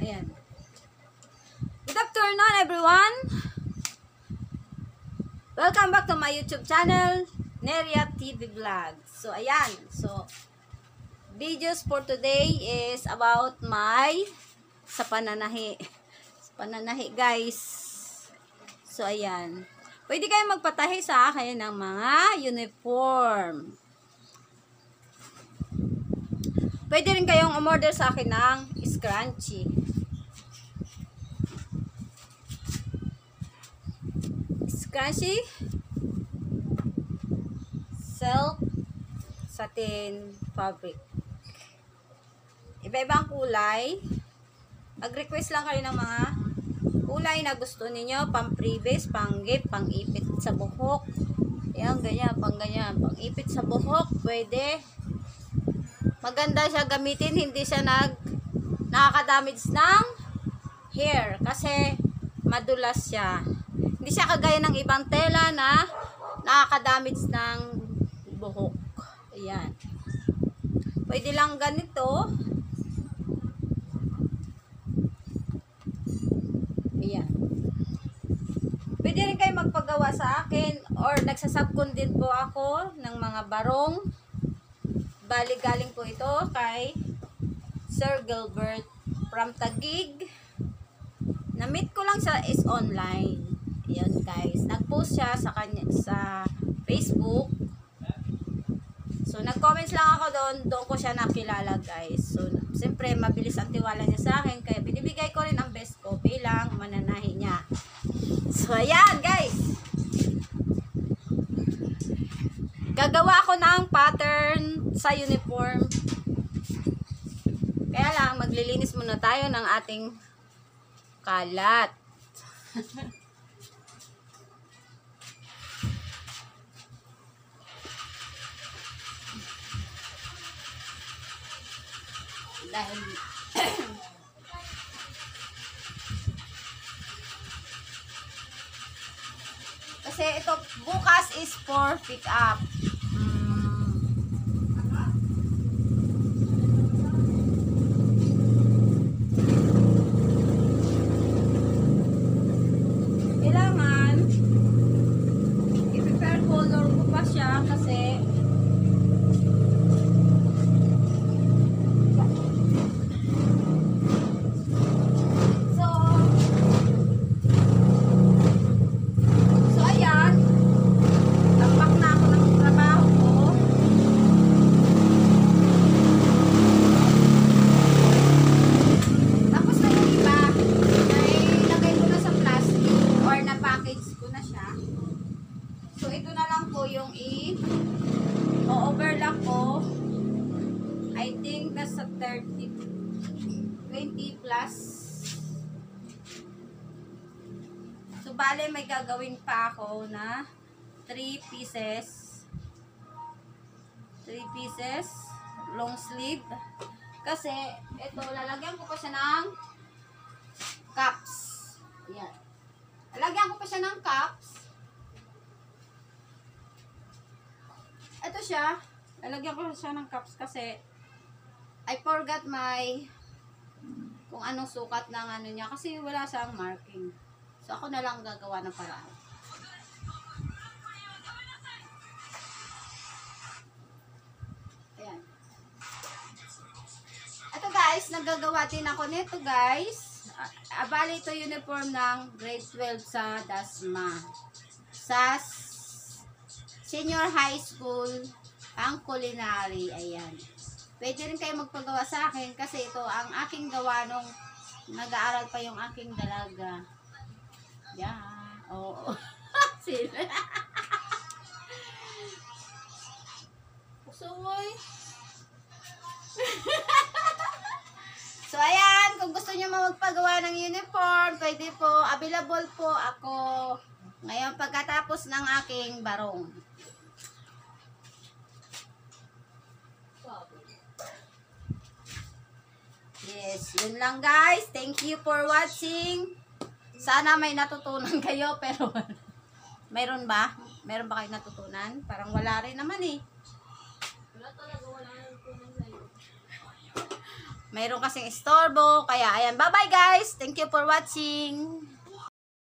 Ayan. Good afternoon, everyone. Welcome back to my YouTube channel, Neria TV Vlog. So, ayan. So, videos for today is about sa pananahi. Sa pananahi, guys. So, ayan. Pwede kayong magpatahi sa akin ng mga uniform. Pwede rin kayong umorder sa akin ng scrunchie. Scrunchie, silk, satin, fabric. Iba-ibang kulay. Mag-request lang kayo ng mga kulay na gusto niyo, pang-previous, pang-gift, pang-ipit sa buhok. Ayan, ganyan, pang-ganyan. Pang-ipit sa buhok, pwede. Maganda siya gamitin, hindi siya nakaka-damage ng hair kasi madulas siya. Hindi siya kagaya ng ibang tela na nakaka-damage ng buhok. Ayan. Pwede lang ganito. Ayan. Pwede rin kayo magpagawa sa akin or nagsasabkon din po ako ng mga barong. Bali, galing po ito kay Sir Gilbert from Taguig. Na-meet ko lang siya is online. Ayan, guys. Nag-post siya sa Facebook. So, nag-comments lang ako doon. Doon ko siya nakilala, guys. So, siyempre, mabilis ang tiwala niya sa akin. Kaya, binibigay ko rin ang best ko bilang mananahi niya. So, ayan, guys. Gagawa ako ng pattern sa uniform. Kaya lang, maglilinis muna tayo ng ating kalat. Dahil kasi ito bukas is for pick up. Kailangan i-prepare color ko pa siya kasi yung i-overlock ko. I think nasa 20 plus. So, bale may gagawin pa ako na 3 pieces long sleeve. Kasi, ito, lalagyan ko pa siya ng cups. Ayan. Lalagyan ko pa siya ng cups. Ito siya, lalagyan ko siya ng cups kasi I forgot kung anong sukat ng ano niya kasi wala siyang marking. So ako na lang gagawa ng paraan. Ayan. Ito guys, naggagawa din ako nito guys. Bali ito uniform ng grade 12 sa Dasma. Sa Senior High School, ang culinary, ayan. Pwede rin kayo magpagawa sa akin kasi ito ang aking gawa nung nag-aaral pa yung aking dalaga. Yan. Oo. Sila. Pusoy. So, ayan. Kung gusto nyo magpagawa ng uniform, pwede po. Available po ako ngayon pagkatapos ng aking barong. Yes, yun lang guys. Thank you for watching. Sana may natutunan kayo pero mayroon ba? Meron ba kayo natutunan? Parang wala rin naman eh. Wala talaga, wala natutunan sa'yo. Mayroon kasing istorbo. Kaya, ayan. Bye-bye guys. Thank you for watching.